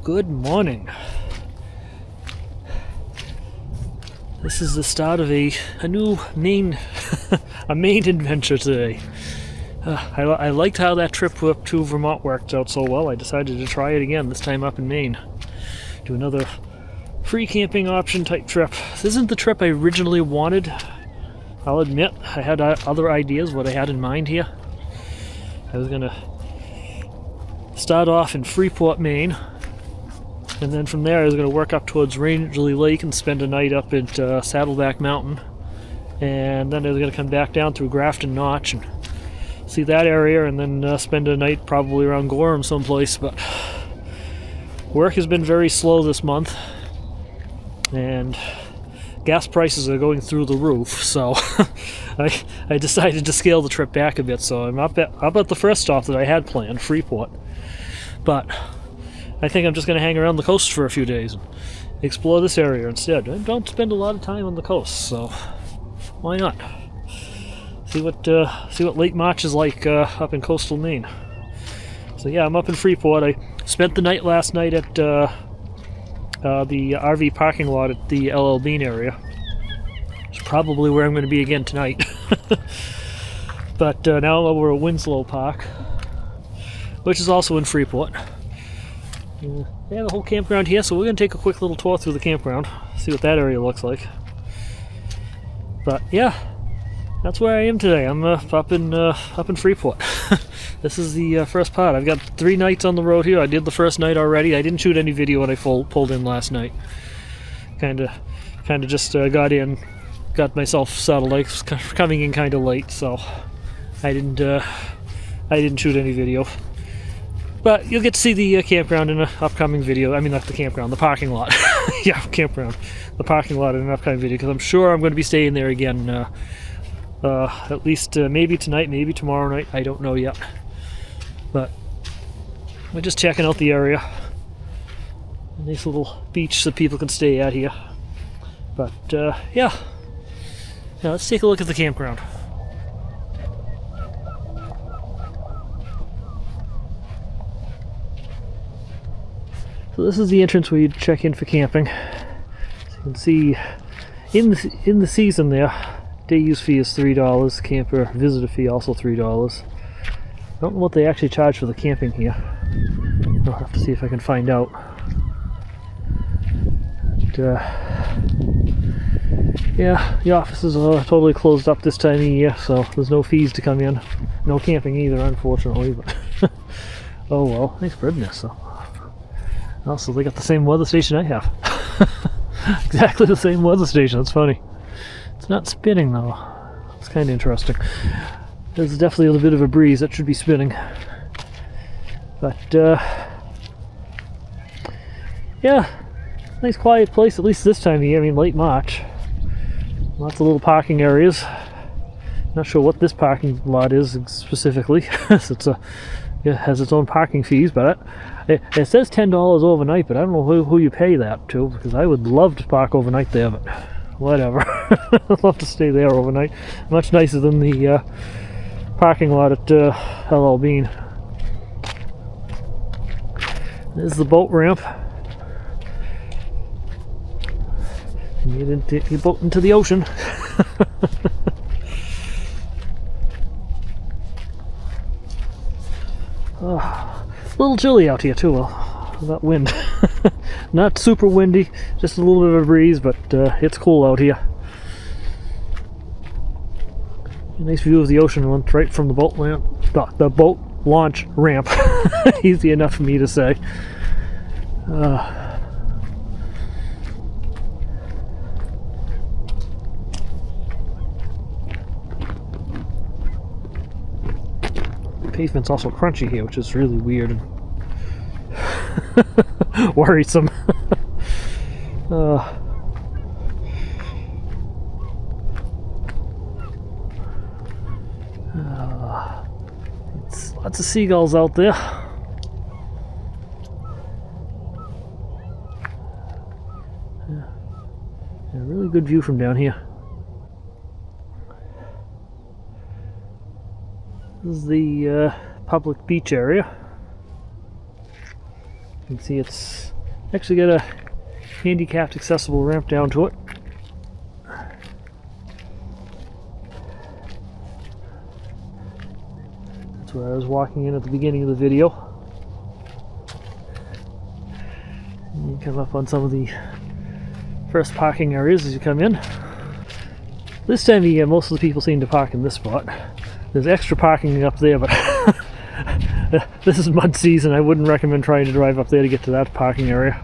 Good morning. This is the start of a new Maine Maine adventure today. I liked how that trip up to Vermont worked out so well. I decided to try it again, this time up in Maine. Do another free camping option type trip. This isn't the trip I originally wanted. I'll admit, I had other ideas what I had in mind here. I was gonna start off in Freeport, Maine, and then from there I was going to work up towards Rangeley Lake and spend a night up at Saddleback Mountain, and then I was going to come back down through Grafton Notch and see that area, and then spend a night probably around Gorham someplace. But work has been very slow this month, and gas prices are going through the roof, so I decided to scale the trip back a bit. So I'm up at the first stop that I had planned, Freeport. But I think I'm just going to hang around the coast for a few days and explore this area instead. I don't spend a lot of time on the coast, so why not? See what late March is like up in coastal Maine. So yeah, I'm up in Freeport. I spent the night last night at the RV parking lot at the LL Bean area. It's probably where I'm going to be again tonight. But now we're at Winslow Park, which is also in Freeport. They have a whole campground here, so we're going to take a quick little tour through the campground, see what that area looks like. But yeah, that's where I am today. I'm up in Freeport. This is the first part. I've got 3 nights on the road here. I did the first night already. I didn't shoot any video when I pulled in last night. Kind of just got myself settled. I was coming in kind of late, so I didn't shoot any video. But you'll get to see the campground in an upcoming video. I mean, not the campground, the parking lot. Yeah, campground. The parking lot in an upcoming video, because I'm sure I'm going to be staying there again. At least maybe tonight, maybe tomorrow night. I don't know yet. But we're just checking out the area. A nice little beach that people can stay at here. But yeah. Now let's take a look at the campground. So this is the entrance where you check in for camping. So you can see in the season there, day use fee is $3, camper visitor fee also $3. I don't know what they actually charge for the camping here. I'll have to see if I can find out. But, yeah, the offices are totally closed up this time of year, so there's no fees to come in. No camping either, unfortunately. But oh well, nice bird nest though. Also, they got the same weather station I have. Exactly the same weather station. That's funny. It's not spinning though. It's kind of interesting. There's definitely a bit of a breeze that should be spinning. But yeah, nice quiet place, at least this time of year. I mean, late March. Lots of little parking areas. Not sure what this parking lot is specifically. It has its own parking fees, but it says $10 overnight, but I don't know who you pay that to, because I would love to park overnight there, but whatever. I'd love to stay there overnight. Much nicer than the parking lot at LL Bean. There's the boat ramp. You didn't take your boat into the ocean. A little chilly out here too, that wind. Not super windy, just a little bit of a breeze, but it's cool out here. A nice view of the ocean right from the boat launch ramp. Easy enough for me to say. Pavement's also crunchy here, which is really weird and worrisome. Lots of seagulls out there. Yeah, really good view from down here. This is the public beach area. You can see it's Actually got a handicapped accessible ramp down to it. That's where I was walking in at the beginning of the video. And you come up on some of the first parking areas as you come in. This time of year, most of the people seem to park in this spot. There's extra parking up there, but this is mud season. I wouldn't recommend trying to drive up there to get to that parking area.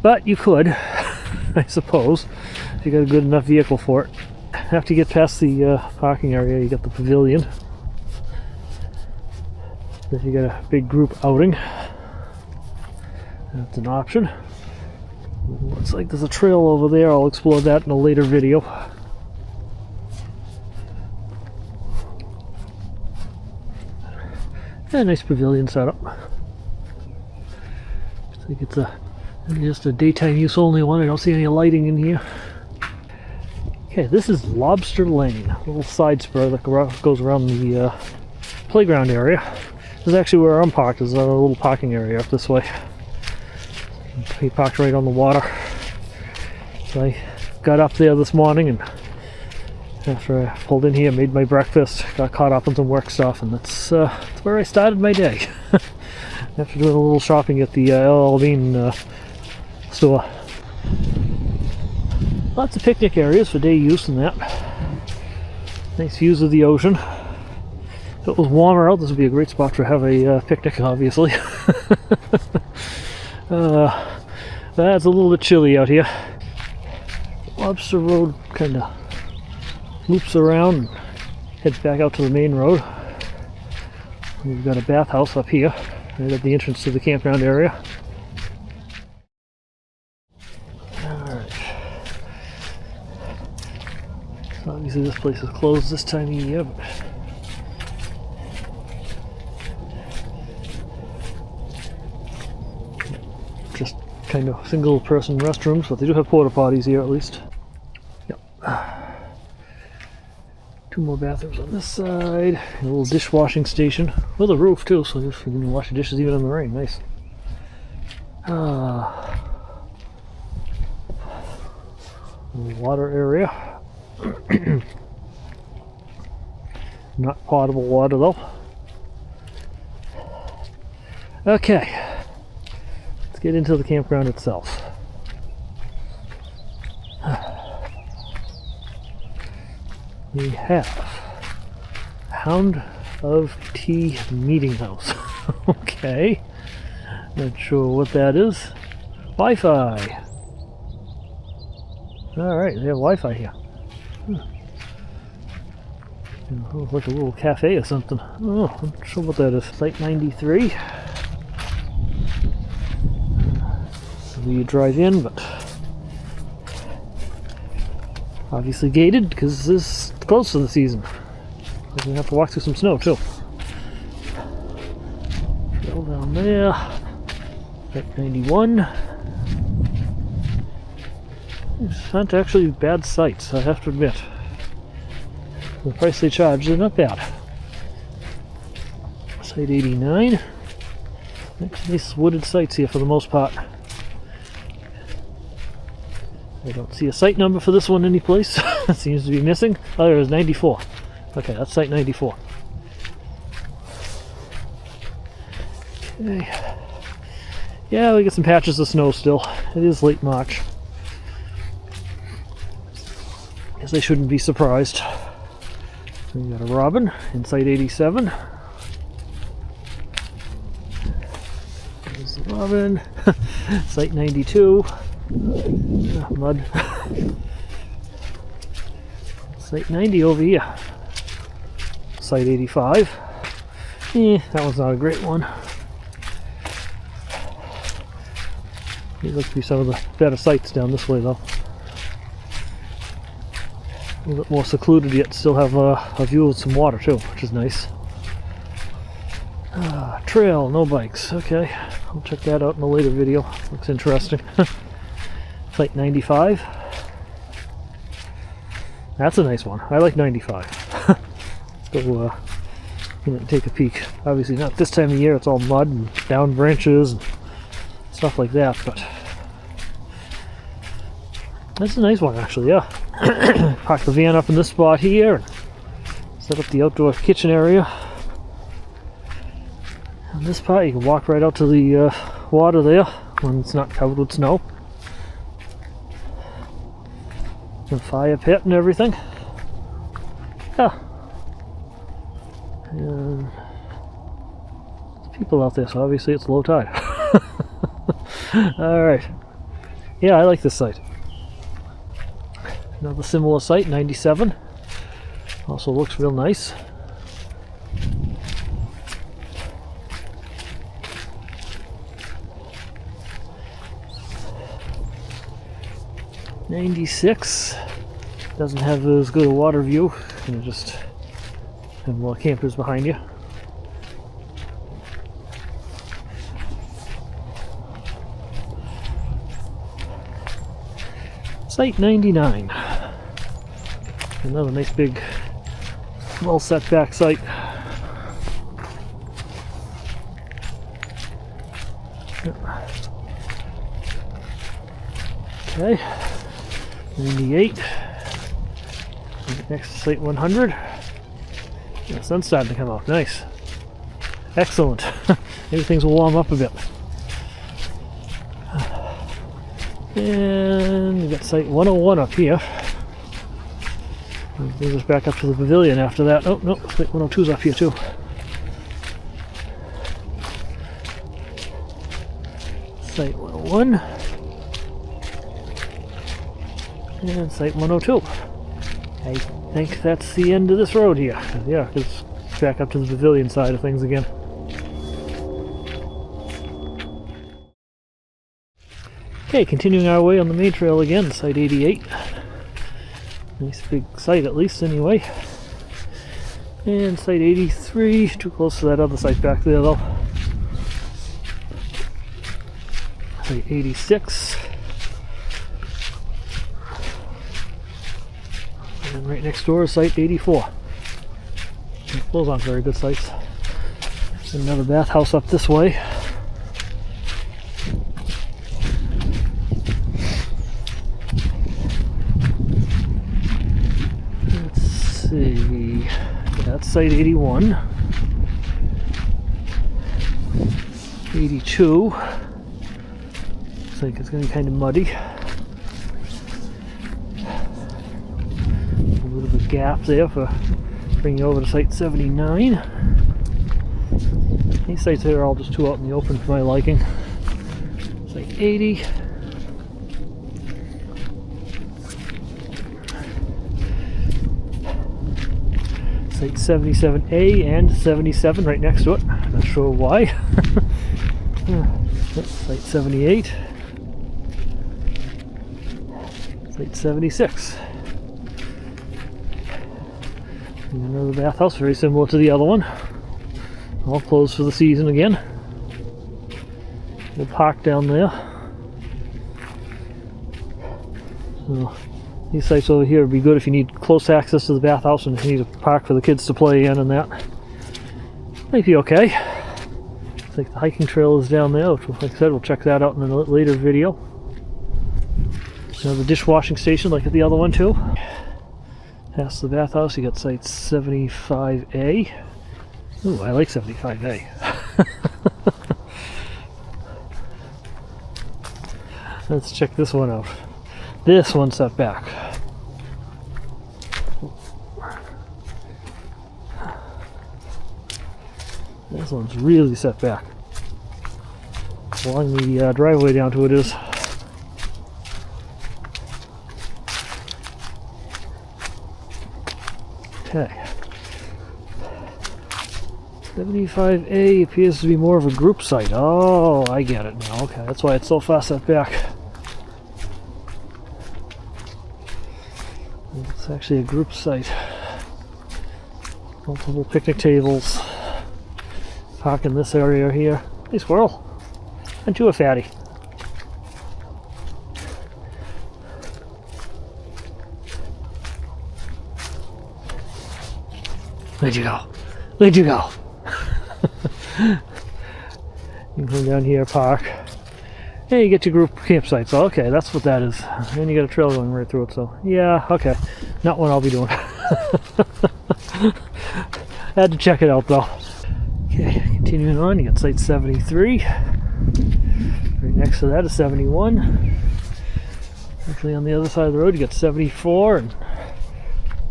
But you could, I suppose, if you got a good enough vehicle for it. After you get past the parking area, you got the pavilion. If you got a big group outing, that's an option. Looks like there's a trail over there. I'll explore that in a later video. Yeah, nice pavilion setup. I think it's just a daytime use only one. I don't see any lighting in here. Okay, this is Lobster Lane, a little side spur that goes around the playground area. This is actually where I'm parked. There's a little parking area up this way. He parked right on the water. So I got up there this morning, and after I pulled in here, made my breakfast, got caught up on some work stuff, and that's where I started my day. After doing a little shopping at the LL Bean store. Lots of picnic areas for day use and that. Nice views of the ocean. If it was warmer out, this would be a great spot to have a picnic, obviously. That's a little bit chilly out here. Lobster Road kind of loops around and heads back out to the main road. We've got a bathhouse up here, right at the entrance to the campground area. Alright. So obviously this place is closed this time of year, but just kind of single person restrooms, but they do have porta potties here at least. Yep. 2 more bathrooms on this side. A little dishwashing station with a roof too, so you can wash the dishes even in the rain. Nice. Water area. Not potable water though. Okay. Let's get into the campground itself. We have Hound of Tea Meeting House. Okay. Not sure what that is. Wi-Fi. Alright, they have Wi-Fi here. Looks like a little cafe or something. Oh, I'm not sure what that is. Site 93. So you drive in, but obviously gated because this is close to the season. We're gonna have to walk through some snow too. Trail down there. Site 91. These aren't actually bad sites, I have to admit. The price they charge, they're not bad. Site 89. Nice wooded sites here for the most part. I don't see a site number for this one anyplace. It seems to be missing. Oh, there is 94. Okay, that's site 94. Okay. Yeah, we get some patches of snow still. It is late March. Guess I shouldn't be surprised. We got a robin in site 87. There's the robin. Site 92. Mud. Site 90 over here. Site 85. That one's not a great one. These look to be some of the better sites down this way though. A little bit more secluded, yet still have a view of some water too, which is nice. Trail, no bikes. Okay, I'll check that out in a later video. Looks interesting. Site 95. That's a nice one. I like 95. Let's go take a peek. Obviously not this time of year. It's all mud and down branches and stuff stuff like that, but that's a nice one actually, yeah. Park the van up in this spot here, and set up the outdoor kitchen area. On this part you can walk right out to the water there when it's not covered with snow. And fire pit and everything. Yeah. And there's people out there, so obviously it's low tide. Alright. Yeah, I like this site. Another similar site, 97. Also looks real nice. '96 doesn't have as good a water view, and just have more campers behind you. Site 99. Another nice big, well set back site. Okay. 98. Next to site 100. The sun's starting to come out. Nice. Excellent. Maybe things will warm up a bit. And we got site 101 up here. Brings us back up to the pavilion after that. Oh, no, site 102's up here too. Site 101. And site 102. I think that's the end of this road here. Yeah, it's back up to the pavilion side of things again. Okay, continuing our way on the main trail again, site 88. Nice big site at least anyway. And site 83, too close to that other site back there though. Site 86. And right next door is site 84. Those aren't very good sites. There's another bathhouse up this way. Let's see. That's site 81. 82. Looks like it's going to be kind of muddy. Gap there for bringing you over to site 79. These sites here are all just too out in the open for my liking. Site 80. Site 77A and 77 right next to it. Not sure why. Site 78. Site 76. Another bathhouse, very similar to the other one. All closed for the season again. We'll park down there. So, these sites over here would be good if you need close access to the bathhouse and if you need a park for the kids to play in and that. Might be okay. Looks like the hiking trail is down there, which, like I said, we'll check that out in a later video. Another dishwashing station like at the other one too. Past the bathhouse, you got site 75A. Ooh, I like 75A. Let's check this one out. This one's set back. This one's really set back. Along the driveway down to it is. Okay. 75A appears to be more of a group site. Oh, I get it now. Okay, that's why it's so far set back. It's actually a group site. Multiple picnic tables. Park in this area here. Hey, squirrel. Aren't you a fatty? Where'd you go? Where'd you go? You can come down here, park. Hey, you get your group campsite. So okay, that's what that is. And you got a trail going right through it. So yeah, okay, not what I'll be doing. Had to check it out though. Okay, continuing on, you got site 73. Right next to that is 71. Actually, on the other side of the road, you got 74 and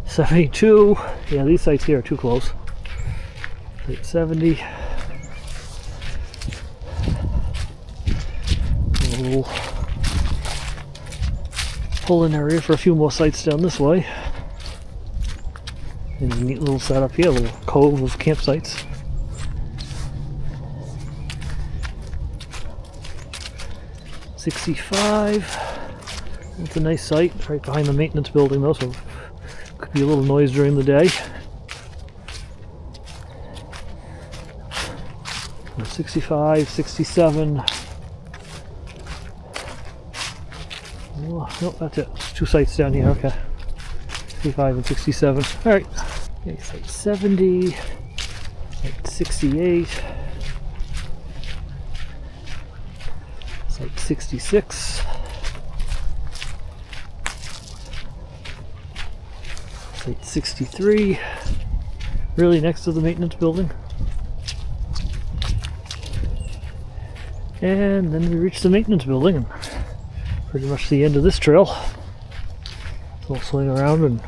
72. Yeah, these sites here are too close. Site 70. A little pull-in area for a few more sites down this way. And a neat little setup here, a little cove of campsites. '65. It's a nice site right behind the maintenance building though, so could be a little noise during the day. 65, 67. Oh, no, that's it. There's two sites down here, okay. 65 and 67. Alright. Okay, site 70, site 68, site 66. Site 63, really next to the maintenance building. And then we reach the maintenance building and pretty much the end of this trail. So we'll swing around and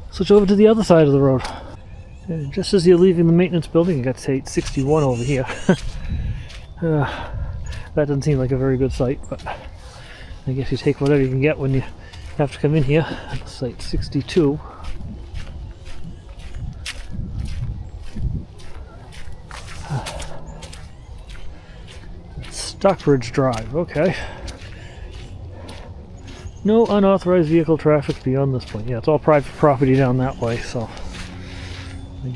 switch over to the other side of the road. And just as you're leaving the maintenance building, you got site 61 over here. That doesn't seem like a very good site, but I guess you take whatever you can get when you have to come in here. Site 62. Stockbridge Drive, okay. No unauthorized vehicle traffic beyond this point. Yeah, it's all private property down that way, so I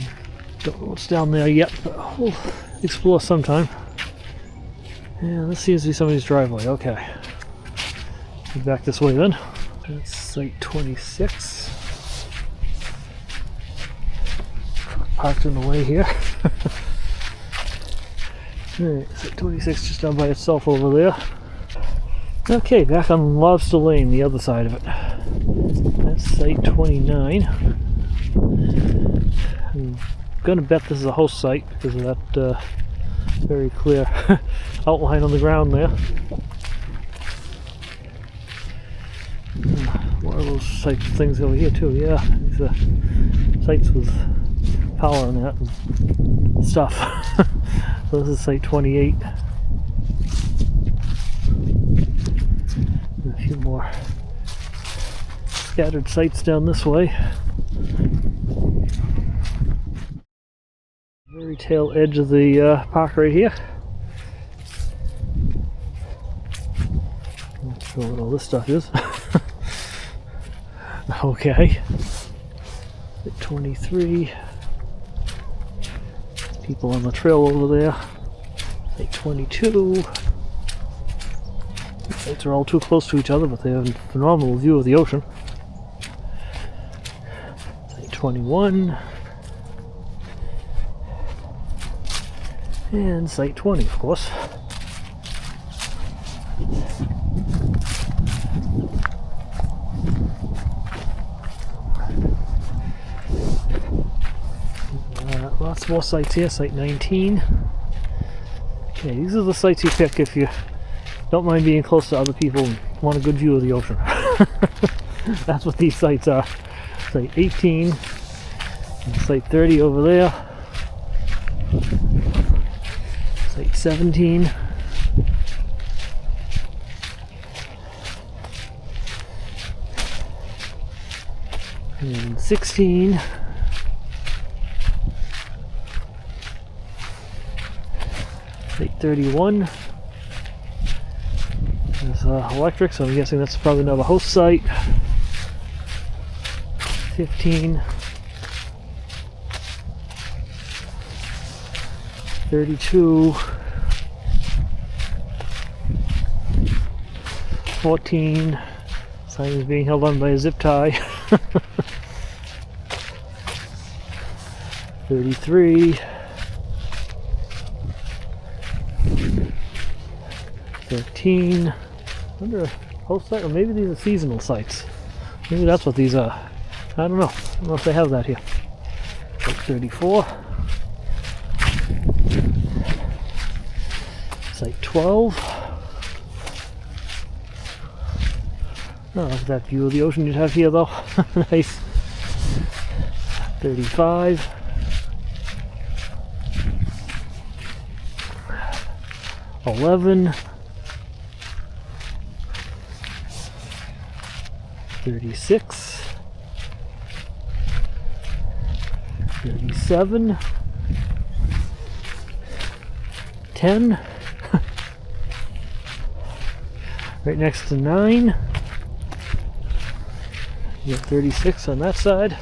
don't know what's down there yet, but we'll explore sometime. Yeah, this seems to be somebody's driveway, okay. Head back this way then. That's site 26. Parked in the way here. Alright, site 26 just down by itself over there. Okay, back on Lobster Lane, the other side of it. That's site 29. I'm gonna bet this is a host site because of that very clear outline on the ground there. More of those types of things over here too, yeah. These sites with power on that and stuff. So this is site 28. And a few more scattered sites down this way. Very tail edge of the park right here. Not sure what all this stuff is. Okay. 23. People on the trail over there. 22. The sites are all too close to each other, but they have a phenomenal view of the ocean. 21. And site 20, of course. Lots more sites here, site 19. Okay, these are the sites you pick if you don't mind being close to other people and want a good view of the ocean. That's what these sites are. Site 18, and site 30 over there. Site 17. And 16. Site 31. There's electric, so I'm guessing that's probably another host site. 15. 32. 14. Sign is being held on by a zip tie. 33. 13. Wonder if host site, or maybe these are seasonal sites. Maybe that's what these are. I don't know. I don't know if they have that here. Site 34. Site 12. Oh, look at that view of the ocean you'd have here, though. Nice. 35. 11. 36. 37. 10. Right next to 9. You got 36 on that side.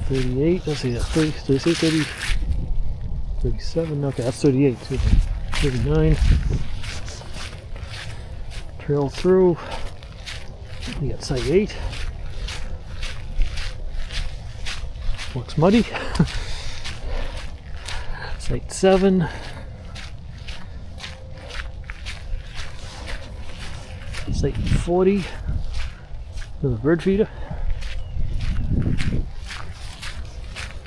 38. Let's see, that's 30, 37. Okay, that's 38. 39. Trail through. We got site 8. Looks muddy. Site 7. Site 40. With a bird feeder.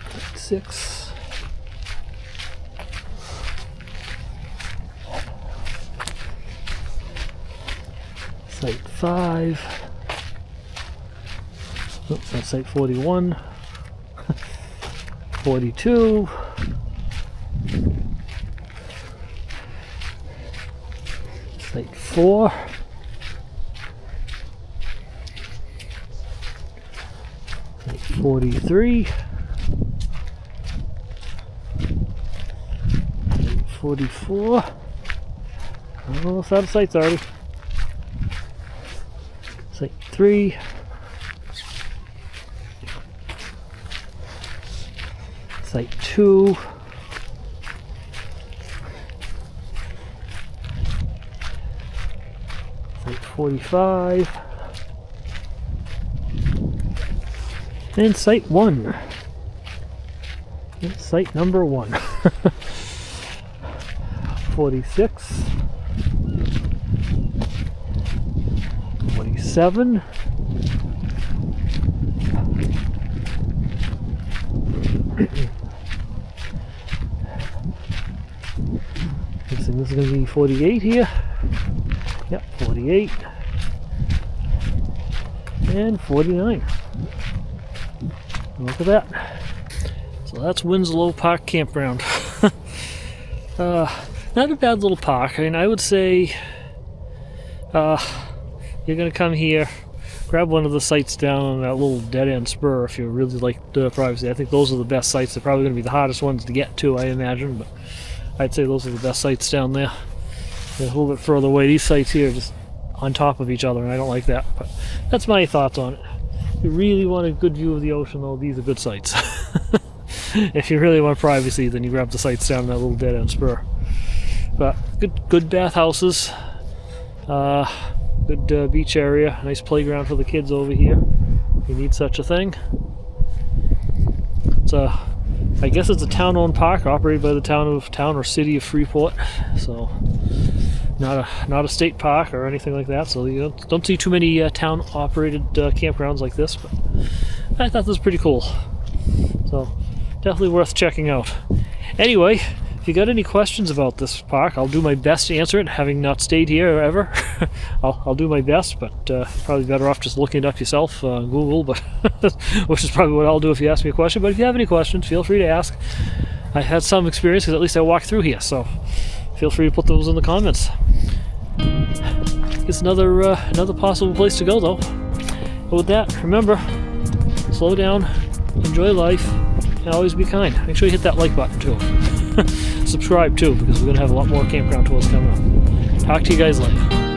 Site 6. Site 5. Oh, that's site 41. 42. Site 4. Site 43. Site 44. Almost out of sights already. Site 3. Site 2. Site 45. And site 1. And site number 1. 46. 47. 'This is going to be 48 here. Yep, 48. And 49. Look at that. So that's Winslow Park Campground. Not a bad little park. I mean, I would say you're going to come here, grab one of the sites down on that little dead-end spur if you really like the privacy. I think those are the best sites. They're probably going to be the hardest ones to get to, I imagine, but I'd say those are the best sites down there. They're a little bit further away. These sites here are just on top of each other, and I don't like that. But that's my thoughts on it. If you really want a good view of the ocean, though, these are good sites. If you really want privacy, then you grab the sites down that little dead-end spur. But good bathhouses, good beach area, nice playground for the kids over here. If you need such a thing. It's I guess it's a town-owned park operated by the town or city of Freeport, so not a state park or anything like that. So you don't see too many town-operated campgrounds like this, but I thought this was pretty cool. So definitely worth checking out. Anyway, if you got any questions about this park, I'll do my best to answer it, having not stayed here ever. I'll do my best, but probably better off just looking it up yourself on Google, but which is probably what I'll do if you ask me a question. But if you have any questions, feel free to ask. I had some experience because at least I walked through here, so feel free to put those in the comments. It's another possible place to go, though. But with that, remember, slow down, enjoy life, and always be kind. Make sure you hit that like button too. Subscribe too, because we're going to have a lot more campground tours coming up. Talk to you guys later.